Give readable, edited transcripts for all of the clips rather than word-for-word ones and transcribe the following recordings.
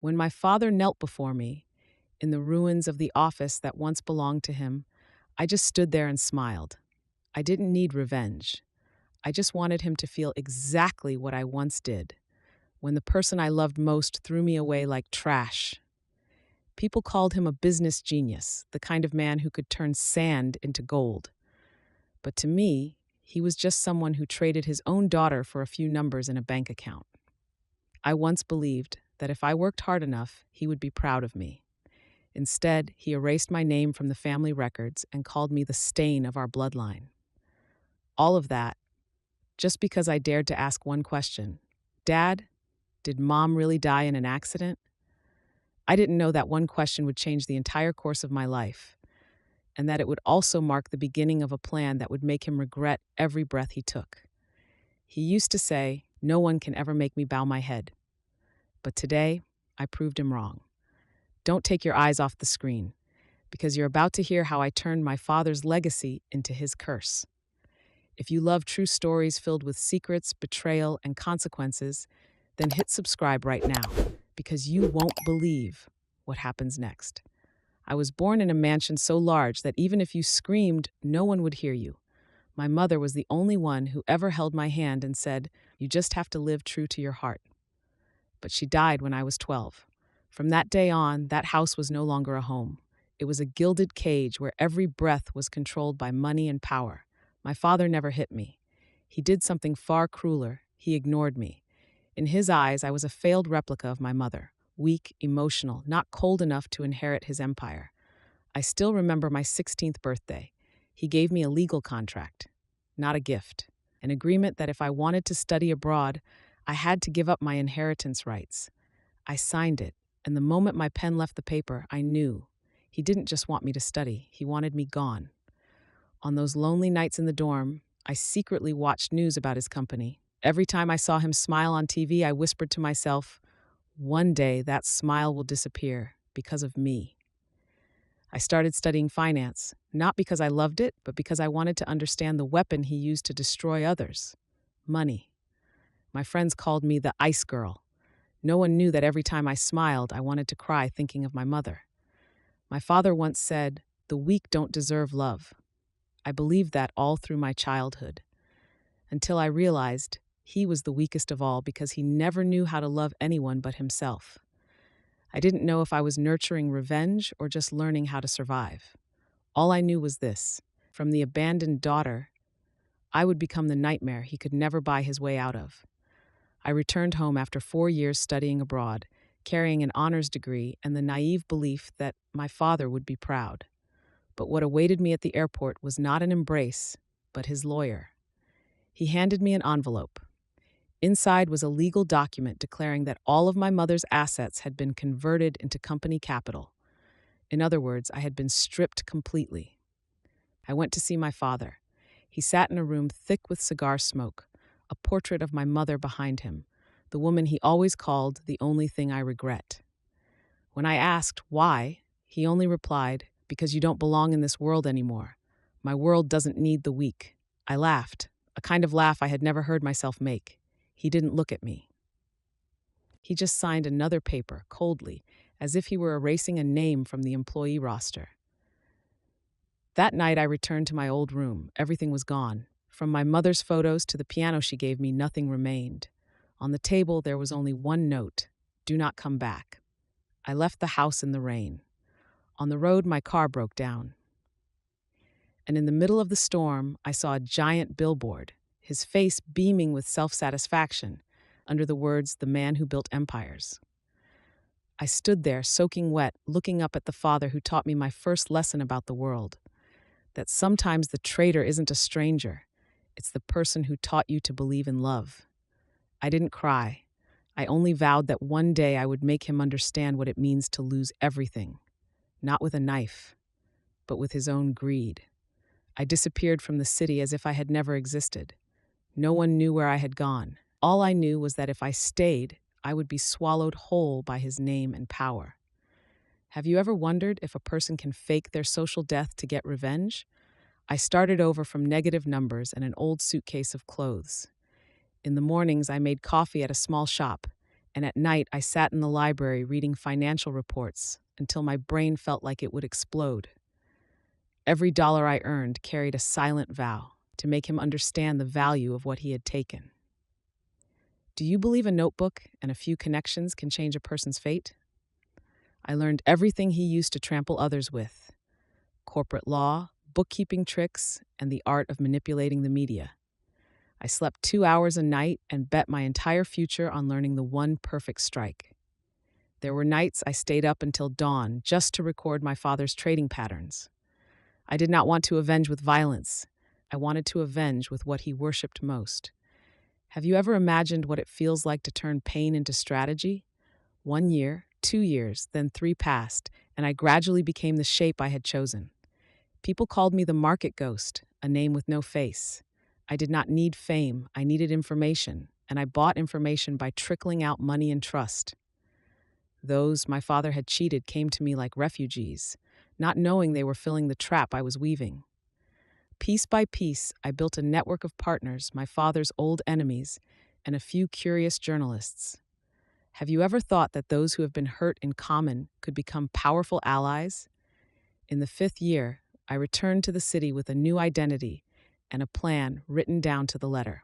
When my father knelt before me, in the ruins of the office that once belonged to him, I just stood there and smiled. I didn't need revenge. I just wanted him to feel exactly what I once did, when the person I loved most threw me away like trash. People called him a business genius, the kind of man who could turn sand into gold. But to me, he was just someone who traded his own daughter for a few numbers in a bank account. I once believed that if I worked hard enough, he would be proud of me. Instead, he erased my name from the family records and called me the stain of our bloodline. All of that, just because I dared to ask one question. Dad, did Mom really die in an accident? I didn't know that one question would change the entire course of my life, and that it would also mark the beginning of a plan that would make him regret every breath he took. He used to say, "No one can ever make me bow my head." But today, I proved him wrong. Don't take your eyes off the screen, because you're about to hear how I turned my father's legacy into his curse. If you love true stories filled with secrets, betrayal, and consequences, then hit subscribe right now, because you won't believe what happens next. I was born in a mansion so large that even if you screamed, no one would hear you. My mother was the only one who ever held my hand and said, "You just have to live true to your heart." But she died when I was 12. From that day on, that house was no longer a home. It was a gilded cage where every breath was controlled by money and power. My father never hit me. He did something far crueler. He ignored me. In his eyes, I was a failed replica of my mother, weak, emotional, not cold enough to inherit his empire. I still remember my 16th birthday. He gave me a legal contract, not a gift, an agreement that if I wanted to study abroad, I had to give up my inheritance rights. I signed it, and the moment my pen left the paper, I knew. He didn't just want me to study, he wanted me gone. On those lonely nights in the dorm, I secretly watched news about his company. Every time I saw him smile on TV, I whispered to myself, one day that smile will disappear because of me. I started studying finance, not because I loved it, but because I wanted to understand the weapon he used to destroy others: money. My friends called me the ice girl. No one knew that every time I smiled, I wanted to cry thinking of my mother. My father once said, "The weak don't deserve love." I believed that all through my childhood, until I realized he was the weakest of all because he never knew how to love anyone but himself. I didn't know if I was nurturing revenge or just learning how to survive. All I knew was this: from the abandoned daughter, I would become the nightmare he could never buy his way out of. I returned home after 4 years studying abroad, carrying an honors degree and the naive belief that my father would be proud. But what awaited me at the airport was not an embrace, but his lawyer. He handed me an envelope. Inside was a legal document declaring that all of my mother's assets had been converted into company capital. In other words, I had been stripped completely. I went to see my father. He sat in a room thick with cigar smoke, a portrait of my mother behind him, the woman he always called the only thing I regret. When I asked why, he only replied, "Because you don't belong in this world anymore. My world doesn't need the weak." I laughed, a kind of laugh I had never heard myself make. He didn't look at me. He just signed another paper, coldly, as if he were erasing a name from the employee roster. That night I returned to my old room. Everything was gone. From my mother's photos to the piano she gave me, nothing remained. On the table there was only one note: "Do not come back." I left the house in the rain. On the road, my car broke down. And in the middle of the storm, I saw a giant billboard, his face beaming with self-satisfaction, under the words, "The man who built empires." I stood there, soaking wet, looking up at the father who taught me my first lesson about the world: that sometimes the traitor isn't a stranger, it's the person who taught you to believe in love. I didn't cry. I only vowed that one day I would make him understand what it means to lose everything, not with a knife, but with his own greed. I disappeared from the city as if I had never existed. No one knew where I had gone. All I knew was that if I stayed, I would be swallowed whole by his name and power. Have you ever wondered if a person can fake their social death to get revenge? I started over from negative numbers and an old suitcase of clothes. In the mornings, I made coffee at a small shop, and at night I sat in the library reading financial reports until my brain felt like it would explode. Every dollar I earned carried a silent vow to make him understand the value of what he had taken. Do you believe a notebook and a few connections can change a person's fate? I learned everything he used to trample others with: corporate law, bookkeeping tricks, and the art of manipulating the media. I slept 2 hours a night and bet my entire future on learning the one perfect strike. There were nights I stayed up until dawn just to record my father's trading patterns. I did not want to avenge with violence. I wanted to avenge with what he worshipped most. Have you ever imagined what it feels like to turn pain into strategy? 1 year, 2 years, then 3 passed, and I gradually became the shape I had chosen. People called me the market ghost, a name with no face. I did not need fame, I needed information, and I bought information by trickling out money and trust. Those my father had cheated came to me like refugees, not knowing they were filling the trap I was weaving. Piece by piece, I built a network of partners, my father's old enemies, and a few curious journalists. Have you ever thought that those who have been hurt in common could become powerful allies? In the 5th year, I returned to the city with a new identity and a plan written down to the letter.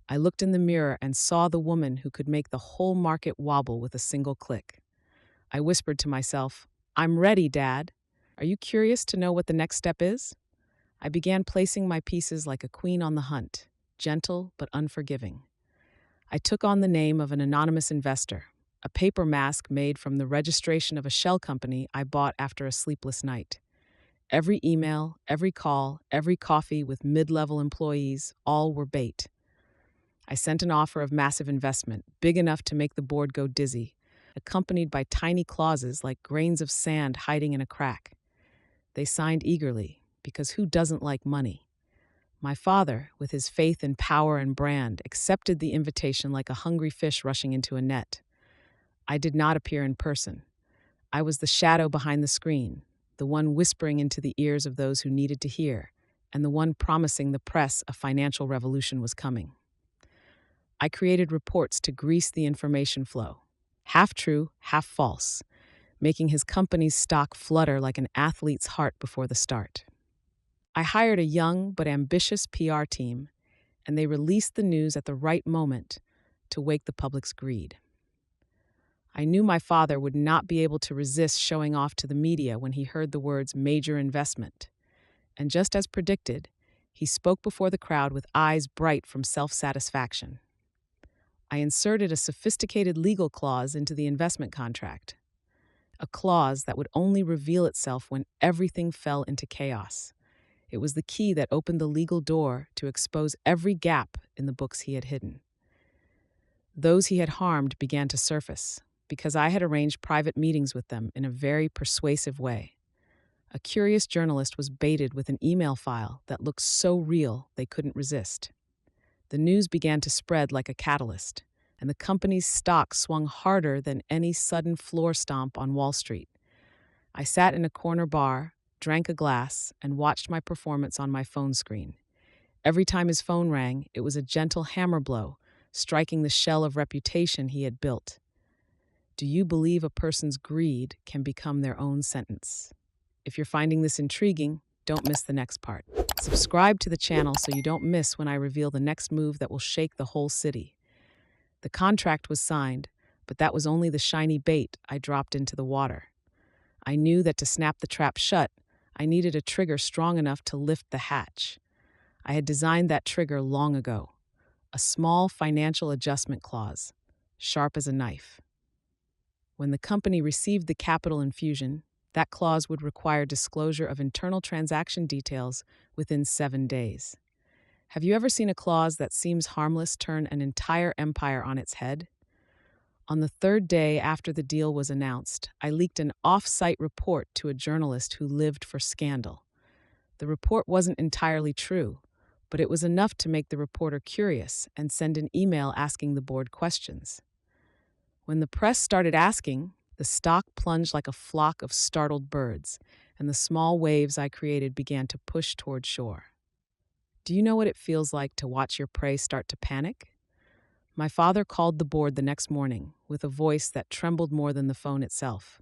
I looked in the mirror and saw the woman who could make the whole market wobble with a single click. I whispered to myself, "I'm ready, Dad. Are you curious to know what the next step is?" I began placing my pieces like a queen on the hunt, gentle but unforgiving. I took on the name of an anonymous investor, a paper mask made from the registration of a shell company I bought after a sleepless night. Every email, every call, every coffee with mid-level employees, all were bait. I sent an offer of massive investment, big enough to make the board go dizzy, accompanied by tiny clauses like grains of sand hiding in a crack. They signed eagerly, because who doesn't like money? My father, with his faith in power and brand, accepted the invitation like a hungry fish rushing into a net. I did not appear in person. I was the shadow behind the screen, the one whispering into the ears of those who needed to hear, and the one promising the press a financial revolution was coming. I created reports to grease the information flow, half true, half false, making his company's stock flutter like an athlete's heart before the start. I hired a young but ambitious PR team, and they released the news at the right moment to wake the public's greed. I knew my father would not be able to resist showing off to the media when he heard the words major investment. And just as predicted, he spoke before the crowd with eyes bright from self-satisfaction. I inserted a sophisticated legal clause into the investment contract, a clause that would only reveal itself when everything fell into chaos. It was the key that opened the legal door to expose every gap in the books he had hidden. Those he had harmed began to surface, because I had arranged private meetings with them in a very persuasive way. A curious journalist was baited with an email file that looked so real they couldn't resist. The news began to spread like a catalyst, and the company's stock swung harder than any sudden floor stomp on Wall Street. I sat in a corner bar, drank a glass, and watched my performance on my phone screen. Every time his phone rang, it was a gentle hammer blow, striking the shell of reputation he had built. Do you believe a person's greed can become their own sentence? If you're finding this intriguing, don't miss the next part. Subscribe to the channel so you don't miss when I reveal the next move that will shake the whole city. The contract was signed, but that was only the shiny bait I dropped into the water. I knew that to snap the trap shut, I needed a trigger strong enough to lift the hatch. I had designed that trigger long ago, a small financial adjustment clause, sharp as a knife. When the company received the capital infusion, that clause would require disclosure of internal transaction details within 7 days. Have you ever seen a clause that seems harmless turn an entire empire on its head? On the 3rd day after the deal was announced, I leaked an off-site report to a journalist who lived for scandal. The report wasn't entirely true, but it was enough to make the reporter curious and send an email asking the board questions. When the press started asking, the stock plunged like a flock of startled birds, and the small waves I created began to push toward shore. Do you know what it feels like to watch your prey start to panic? My father called the board the next morning with a voice that trembled more than the phone itself.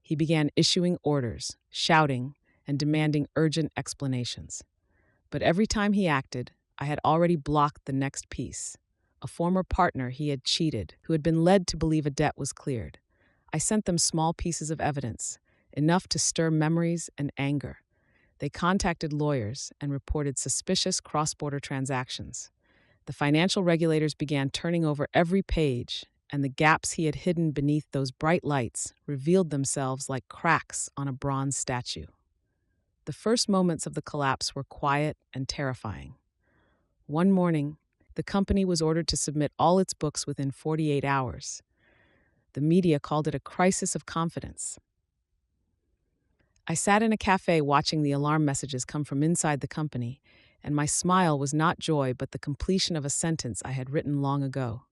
He began issuing orders, shouting, and demanding urgent explanations. But every time he acted, I had already blocked the next piece. A former partner he had cheated, who had been led to believe a debt was cleared. I sent them small pieces of evidence, enough to stir memories and anger. They contacted lawyers and reported suspicious cross-border transactions. The financial regulators began turning over every page, and the gaps he had hidden beneath those bright lights revealed themselves like cracks on a bronze statue. The first moments of the collapse were quiet and terrifying. One morning, the company was ordered to submit all its books within 48 hours. The media called it a crisis of confidence. I sat in a cafe watching the alarm messages come from inside the company, and my smile was not joy but the completion of a sentence I had written long ago.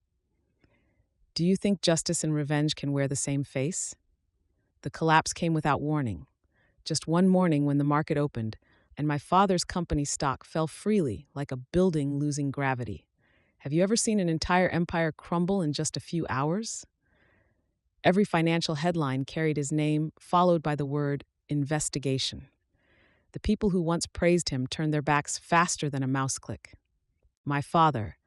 Do you think justice and revenge can wear the same face? The collapse came without warning. Just one morning when the market opened, and my father's company stock fell freely like a building losing gravity. Have you ever seen an entire empire crumble in just a few hours? Every financial headline carried his name, followed by the word investigation. The people who once praised him turned their backs faster than a mouse click. My father,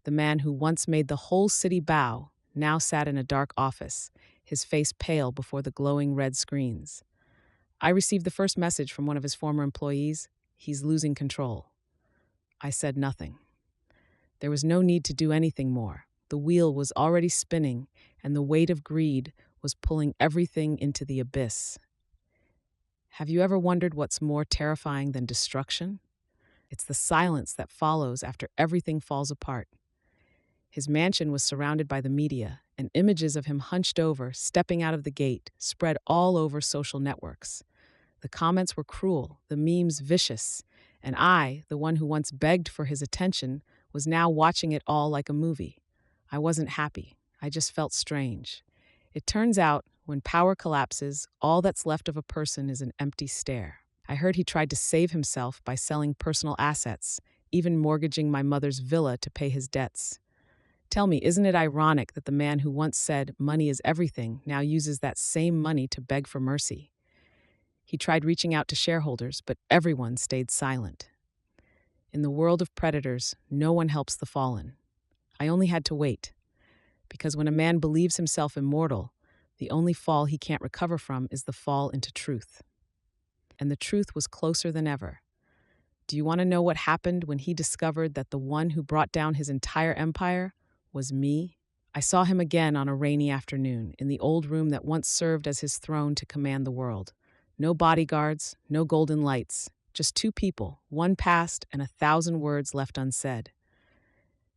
the man who once made the whole city bow, now sat in a dark office, his face pale before the glowing red screens. I received the first message from one of his former employees. He's losing control. I said nothing. There was no need to do anything more. The wheel was already spinning, and the weight of greed was pulling everything into the abyss. Have you ever wondered what's more terrifying than destruction? It's the silence that follows after everything falls apart. His mansion was surrounded by the media, and images of him hunched over, stepping out of the gate, spread all over social networks. The comments were cruel, the memes vicious, and I, the one who once begged for his attention, was now watching it all like a movie. I wasn't happy. I just felt strange. It turns out, when power collapses, all that's left of a person is an empty stare. I heard he tried to save himself by selling personal assets, even mortgaging my mother's villa to pay his debts. Tell me, isn't it ironic that the man who once said money is everything now uses that same money to beg for mercy? He tried reaching out to shareholders, but everyone stayed silent. In the world of predators, no one helps the fallen. I only had to wait, because when a man believes himself immortal, the only fall he can't recover from is the fall into truth. And the truth was closer than ever. Do you want to know what happened when he discovered that the one who brought down his entire empire was me? I saw him again on a rainy afternoon in the old room that once served as his throne to command the world. No bodyguards, no golden lights, just two people, one past and 1,000 words left unsaid.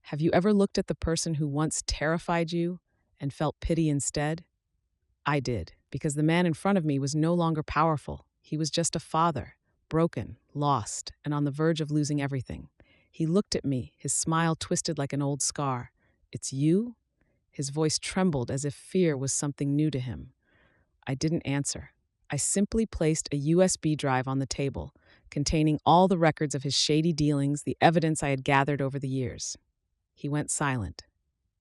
Have you ever looked at the person who once terrified you and felt pity instead? I did, because the man in front of me was no longer powerful. He was just a father, broken, lost, and on the verge of losing everything. He looked at me, his smile twisted like an old scar. "It's you?" His voice trembled as if fear was something new to him. I didn't answer. I simply placed a USB drive on the table, containing all the records of his shady dealings, the evidence I had gathered over the years. He went silent.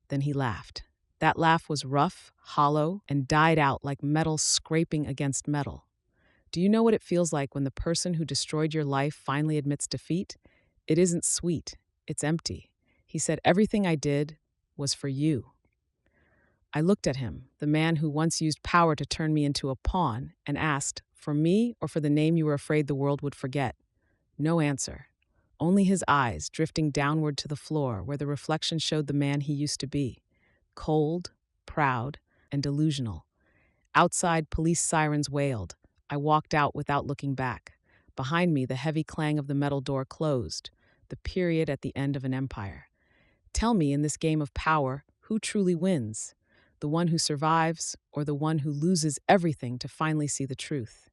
Then he laughed. That laugh was rough, hollow, and died out like metal scraping against metal. Do you know what it feels like when the person who destroyed your life finally admits defeat? It isn't sweet. It's empty. He said everything I did was for you. I looked at him, the man who once used power to turn me into a pawn, and asked, for me or for the name you were afraid the world would forget? No answer. Only his eyes drifting downward to the floor where the reflection showed the man he used to be. Cold, proud, and delusional. Outside, police sirens wailed. I walked out without looking back. Behind me, the heavy clang of the metal door closed, the period at the end of an empire. Tell me, in this game of power, who truly wins? The one who survives, or the one who loses everything to finally see the truth?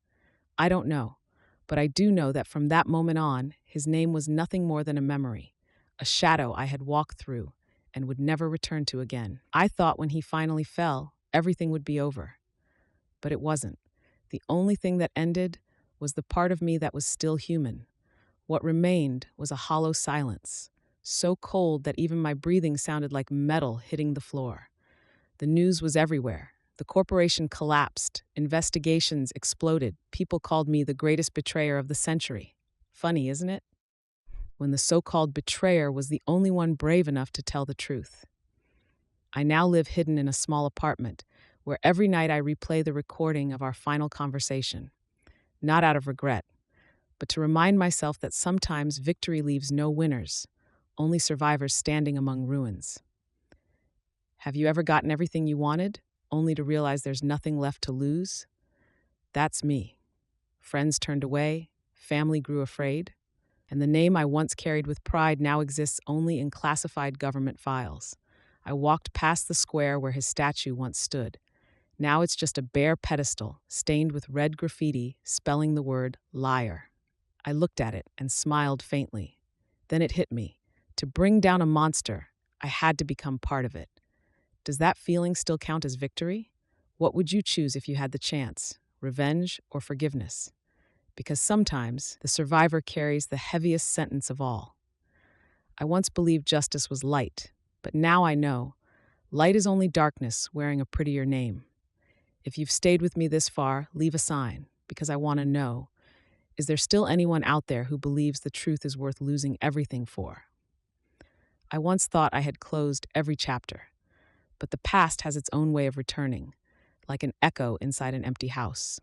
I don't know, but I do know that from that moment on, his name was nothing more than a memory, a shadow I had walked through and would never return to again. I thought when he finally fell, everything would be over. But it wasn't. The only thing that ended was the part of me that was still human. What remained was a hollow silence, so cold that even my breathing sounded like metal hitting the floor. The news was everywhere. The corporation collapsed, investigations exploded, people called me the greatest betrayer of the century. Funny, isn't it? When the so called betrayer was the only one brave enough to tell the truth. I now live hidden in a small apartment where every night I replay the recording of our final conversation, not out of regret, but to remind myself that sometimes victory leaves no winners, only survivors standing among ruins. Have you ever gotten everything you wanted, only to realize there's nothing left to lose? That's me. Friends turned away, family grew afraid, and the name I once carried with pride now exists only in classified government files. I walked past the square where his statue once stood. Now it's just a bare pedestal, stained with red graffiti, spelling the word liar. I looked at it and smiled faintly. Then it hit me. To bring down a monster, I had to become part of it. Does that feeling still count as victory? What would you choose if you had the chance? Revenge or forgiveness? Because sometimes the survivor carries the heaviest sentence of all. I once believed justice was light, but now I know light is only darkness wearing a prettier name. If you've stayed with me this far, leave a sign, because I want to know, is there still anyone out there who believes the truth is worth losing everything for? I once thought I had closed every chapter, but the past has its own way of returning, like an echo inside an empty house.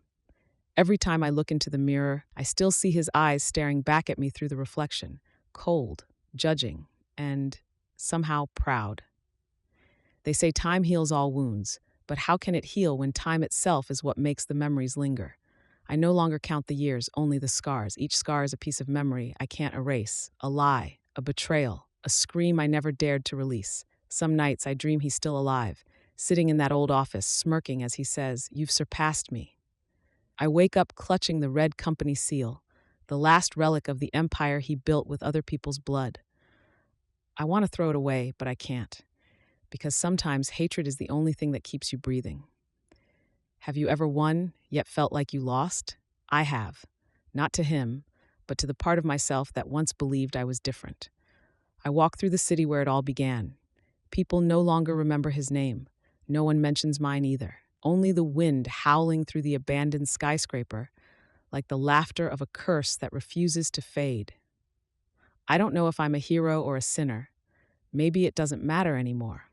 Every time I look into the mirror, I still see his eyes staring back at me through the reflection, cold, judging, and somehow proud. They say time heals all wounds, but how can it heal when time itself is what makes the memories linger? I no longer count the years, only the scars. Each scar is a piece of memory I can't erase, a lie, a betrayal, a scream I never dared to release. Some nights I dream he's still alive, sitting in that old office, smirking as he says, "You've surpassed me." I wake up clutching the red company seal, the last relic of the empire he built with other people's blood. I want to throw it away, but I can't, because sometimes hatred is the only thing that keeps you breathing. Have you ever won, yet felt like you lost? I have. Not to him, but to the part of myself that once believed I was different. I walk through the city where it all began. People no longer remember his name. No one mentions mine either. Only the wind howling through the abandoned skyscraper, like the laughter of a curse that refuses to fade. I don't know if I'm a hero or a sinner. Maybe it doesn't matter anymore.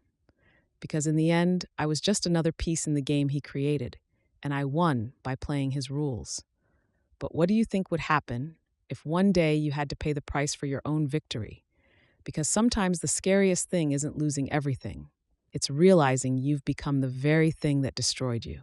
Because in the end, I was just another piece in the game he created, and I won by playing his rules. But what do you think would happen if one day you had to pay the price for your own victory? Because sometimes the scariest thing isn't losing everything. It's realizing you've become the very thing that destroyed you.